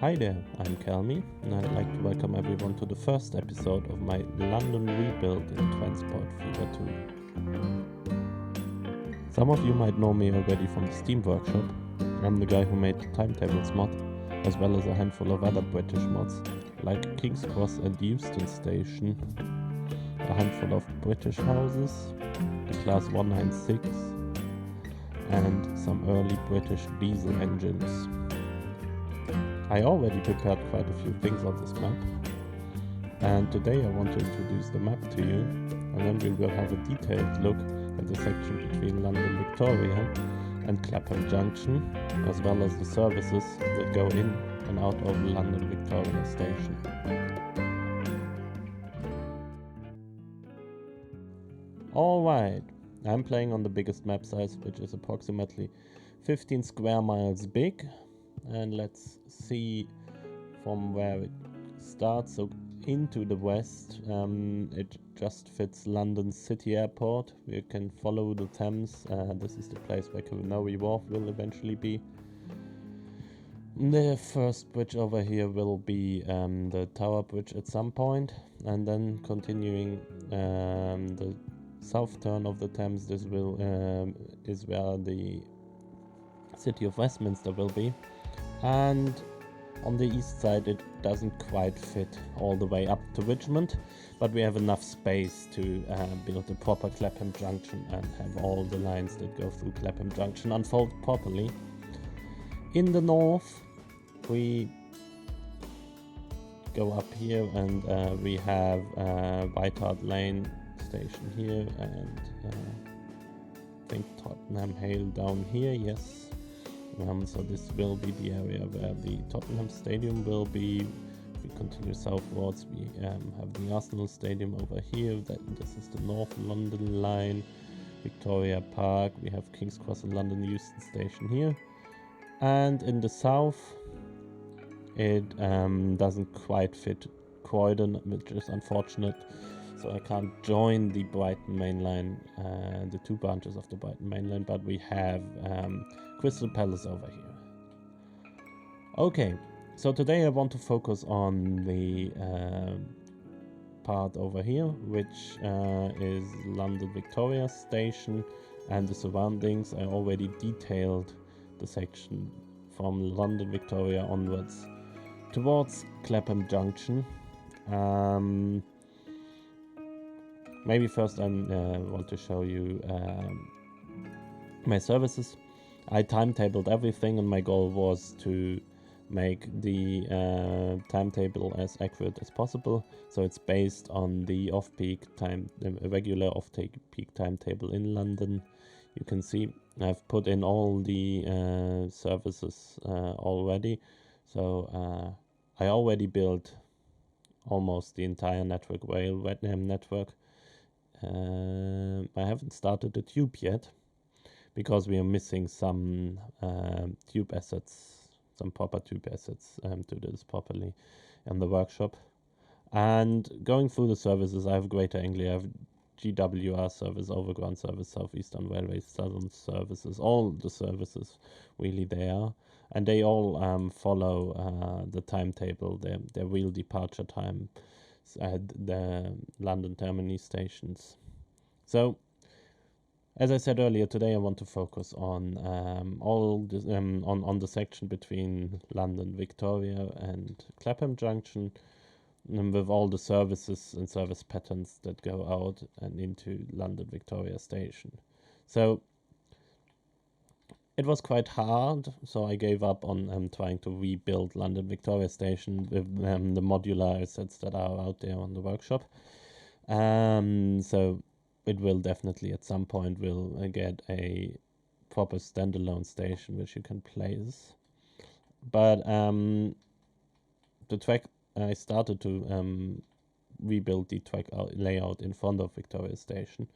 Hi there, I'm Celmi, and I'd like to welcome everyone to the first episode of my London rebuild in Transport Fever 2. Some of you might know me already from the Steam workshop. I'm the guy who made the Timetables mod, as well as a handful of other British mods, like King's Cross and Euston Station, a handful of British houses, the Class 196, and some early British diesel engines. I already prepared quite a few things on this map, and today I want to introduce the map to you, and then we will have a detailed look at the section between London Victoria and Clapham Junction, as well as the services that go in and out of London Victoria Station. Alright, I'm playing on the biggest map size, which is approximately 15 square miles big. And let's see from where it starts. So into the west, it just fits London City Airport. We can follow the Thames. This is the place where Canary Wharf will eventually be. The first bridge over here will be the Tower Bridge at some point, and then continuing the south turn of the Thames. This will is where the City of Westminster will be. And on the east side it doesn't quite fit all the way up to Richmond, but we have enough space to build a proper Clapham Junction and have all the lines that go through Clapham Junction unfold properly. In the north we go up here and we have White Hart Lane station here, and I think Tottenham Hale down here, yes. So this will be the area where the Tottenham Stadium will be. If we continue southwards, we have the Arsenal Stadium over here. This is the North London line, Victoria Park. We have King's Cross and London Euston Station here. And in the south, it doesn't quite fit Croydon, which is unfortunate. So I can't join the Brighton Main Line, the two branches of the Brighton Main Line, but we have Crystal Palace over here. Okay, so today I want to focus on the part over here, which is London Victoria Station and the surroundings. I already detailed the section from London Victoria onwards towards Clapham Junction. Maybe first I want to show you my services. I timetabled everything, and my goal was to make the timetable as accurate as possible. So it's based on the off-peak time, the regular off-peak timetable in London. You can see I've put in all the services already. So I already built almost the entire network rail network. I haven't started the tube yet because we are missing some tube assets, some proper tube assets to do this properly in the workshop. And going through the services, I have Greater Anglia, I have GWR service, Overground service, Southeastern Railway, Southern services, all the services really there, and they all follow the timetable, their real departure time at the London termini stations. So, as I said earlier, today I want to focus on all this, on the section between London Victoria and Clapham Junction, with all the services and service patterns that go out and into London Victoria Station. So it was quite hard, so I gave up on trying to rebuild London Victoria Station with the modular assets that are out there on the workshop. So it will definitely at some point will get a proper standalone station which you can place. But the track, I started to rebuild the track layout in front of Victoria Station.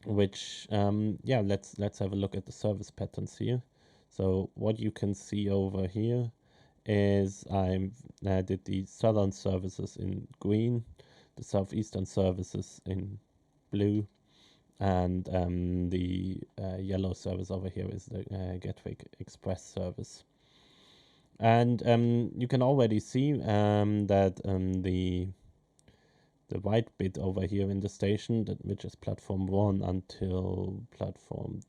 Which let's have a look at the service patterns here. So what you can see over here is I did the southern services in green, the southeastern services in blue, and the yellow service over here is the Gatwick Express service. And you can already see that the white bit over here in the station, which is platform 1 until platform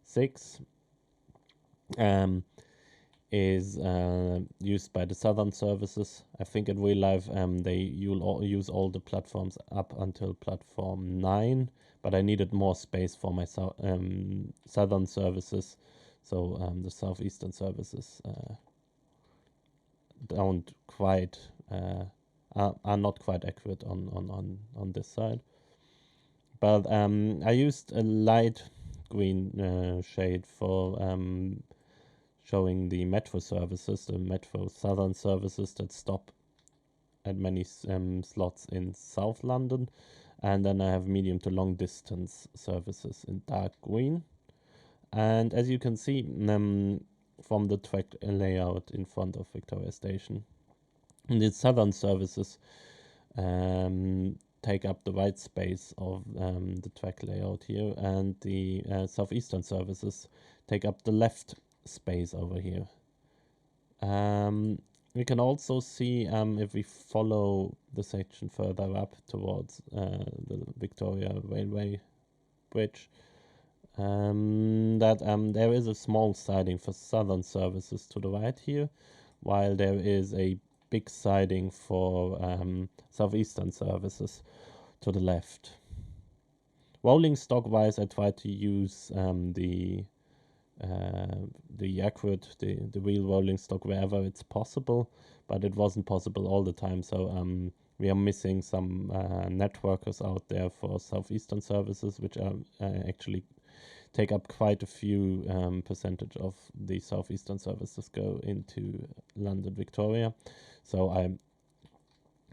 6, is used by the southern services. I think in real life you'll use all the platforms up until platform 9, but I needed more space for my southern services, so the southeastern services don't quite are not quite accurate on this side. But I used a light green shade for showing the metro services, the metro southern services that stop at many slots in South London. And then I have medium to long distance services in dark green. And as you can see from the track layout in front of Victoria Station, the southern services take up the white space of the track layout here, and the southeastern services take up the left space over here. We can also see if we follow the section further up towards the Victoria Railway Bridge, that there is a small siding for southern services to the right here, while there is a big siding for southeastern services to the left. Rolling stock wise, I try to use the real rolling stock wherever it's possible, but it wasn't possible all the time, so we are missing some networkers out there for southeastern services, which are actually take up quite a few percentage of the southeastern services go into London Victoria. So I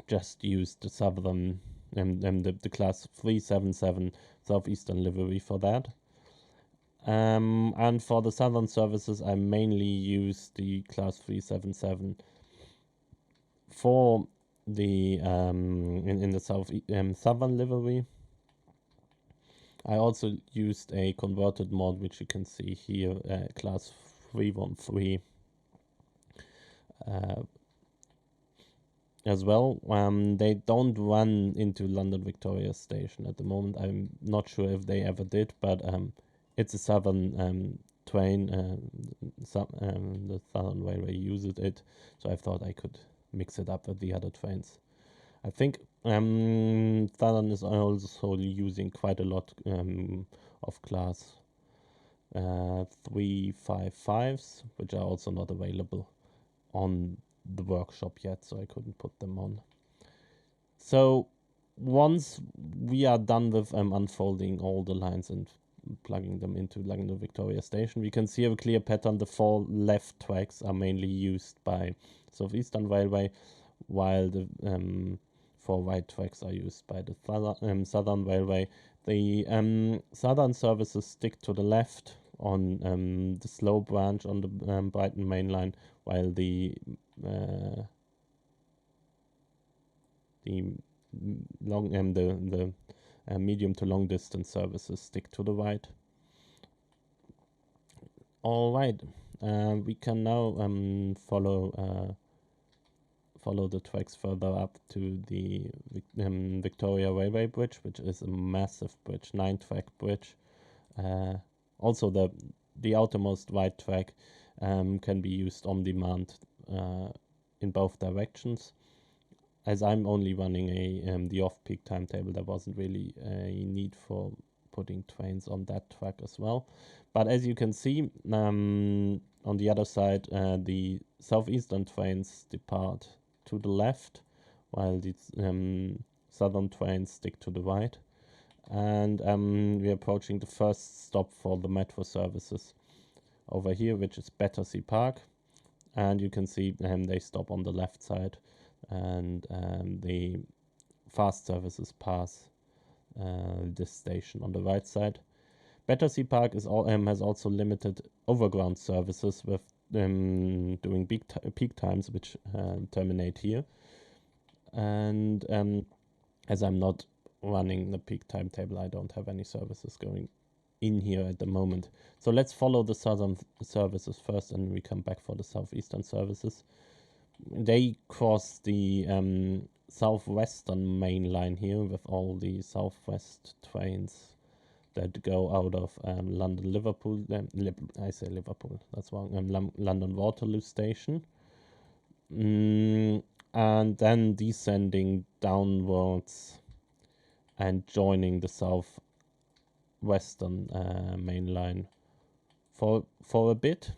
just used the southern the class 377 southeastern livery for that. And for the southern services, I mainly use the class 377 for the in the southern livery. I also used a converted mod, which you can see here, class 313 as well. They don't run into London Victoria Station at the moment. I'm not sure if they ever did, but it's a southern train. The Southern Railway uses it, so I thought I could mix it up with the other trains. I think Southern is also using quite a lot of class 355s, which are also not available on the workshop yet, so I couldn't put them on. So once we are done with unfolding all the lines and plugging them into London Victoria Station, we can see a clear pattern. The 4 left tracks are mainly used by Southeastern Railway, while the 4 right tracks are used by the Southern Railway. The southern services stick to the left on the slow branch on the Brighton main line, while the medium to long distance services stick to the right. All right, we can now follow the tracks further up to the Victoria Railway Bridge, which is a massive bridge, 9-track bridge. Also, the outermost right track can be used on demand in both directions. As I'm only running the off-peak timetable, there wasn't really a need for putting trains on that track as well. But as you can see, on the other side, the southeastern trains depart to the left, while the southern trains stick to the right. And we're approaching the first stop for the metro services over here, which is Battersea Park. And you can see they stop on the left side, and the fast services pass this station on the right side. Battersea Park is has also limited overground services with doing peak times, which terminate here. And as I'm not running the peak timetable, I don't have any services going in here at the moment. So let's follow the southern services first, and we come back for the southeastern services. They cross the southwestern main line here with all the southwest trains that go out of London Liverpool. I say Liverpool, that's wrong. London Waterloo Station. And then descending downwards and joining the southwestern main line for a bit.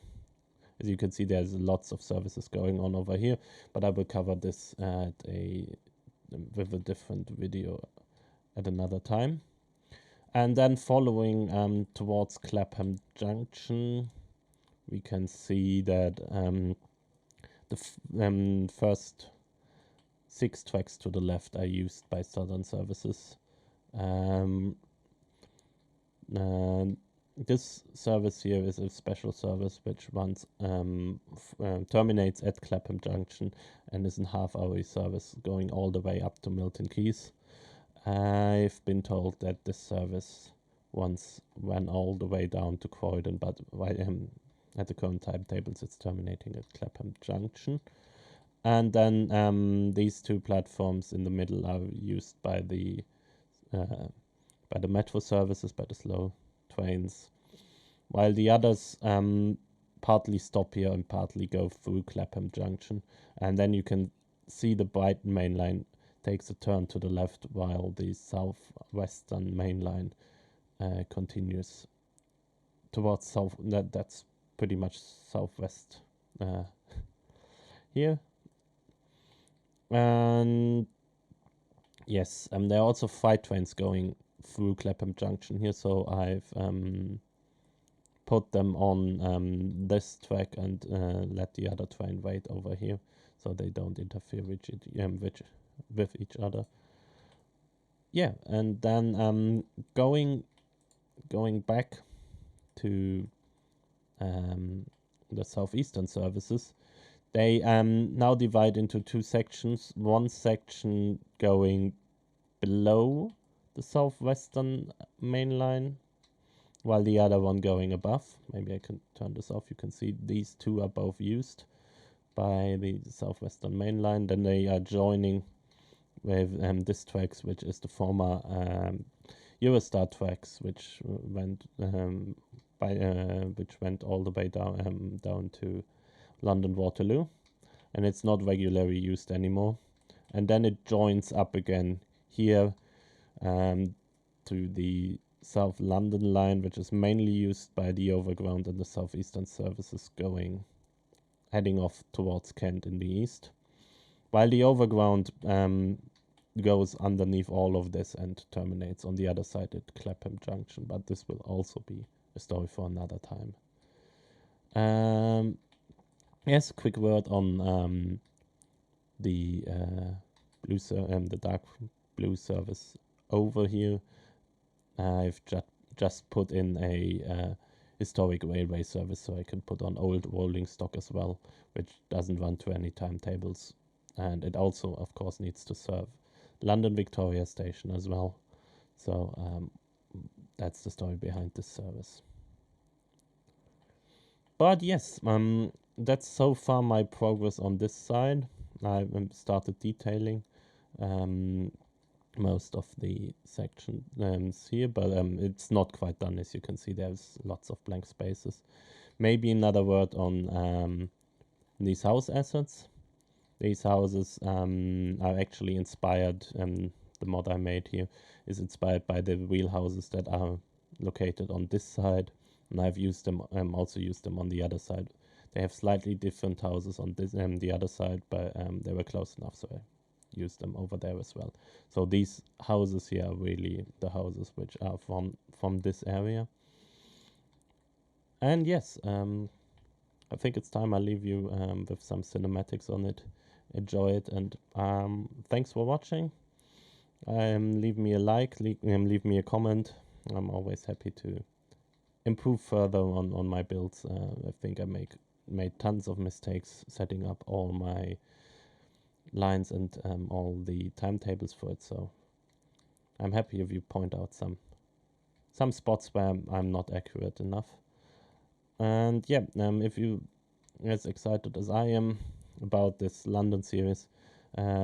As you can see, there's lots of services going on over here, but I will cover this with a different video at another time. And then following towards Clapham Junction, we can see that the first 6 tracks to the left are used by Southern Services. This service here is a special service which runs terminates at Clapham Junction and is a half-hourly service going all the way up to Milton Keynes. I've been told that this service once went all the way down to Croydon, but at the current timetables it's terminating at Clapham Junction. And then these 2 platforms in the middle are used by the metro services, by the slow trains, while the others partly stop here and partly go through Clapham Junction. And then you can see the Brighton main line takes a turn to the left, while the southwestern main line continues towards south. That's pretty much southwest here. And yes, there are also freight trains going through Clapham Junction here, so I've put them on this track and let the other train wait over here, so they don't interfere with each other. Yeah, and then going back to the southeastern services, they now divide into 2 sections. One section going below the southwestern main line, while the other one going above. Maybe I can turn this off. You can see these 2 are both used by the southwestern main line. Then they are joining with this tracks, which is the former Eurostar tracks, which went all the way down to London Waterloo, and it's not regularly used anymore. And then it joins up again here to the South London line, which is mainly used by the Overground and the southeastern services heading off towards Kent in the east, while the Overground goes underneath all of this and terminates on the other side at Clapham Junction, but this will also be a story for another time. Yes, a quick word on the dark blue service over here. I've just put in a historic railway service, so I can put on old rolling stock as well, which doesn't run to any timetables, and it also, of course, needs to serve London Victoria Station as well. So that's the story behind this service. But yes, that's so far my progress on this side. I started detailing most of the sections here, but it's not quite done. As you can see, there's lots of blank spaces. Maybe another word on these house assets. These houses are actually inspired, the mod I made here is inspired by the wheel houses that are located on this side, and I've used them, also used them on the other side. They have slightly different houses on this the other side, but they were close enough, so I used them over there as well. So these houses here are really the houses which are from this area. And yes, I think it's time I leave you with some cinematics on it. Enjoy it, and thanks for watching. Leave me a like, leave me a comment. I'm always happy to improve further on my builds. I think I made tons of mistakes setting up all my lines and all the timetables for it, so I'm happy if you point out some. some spots where I'm not accurate enough. And yeah, if you as excited as I am about this London series,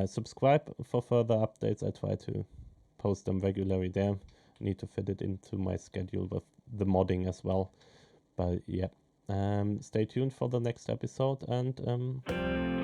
subscribe for further updates. I try to post them regularly there. Need to fit it into my schedule with the modding as well. But yeah, stay tuned for the next episode, and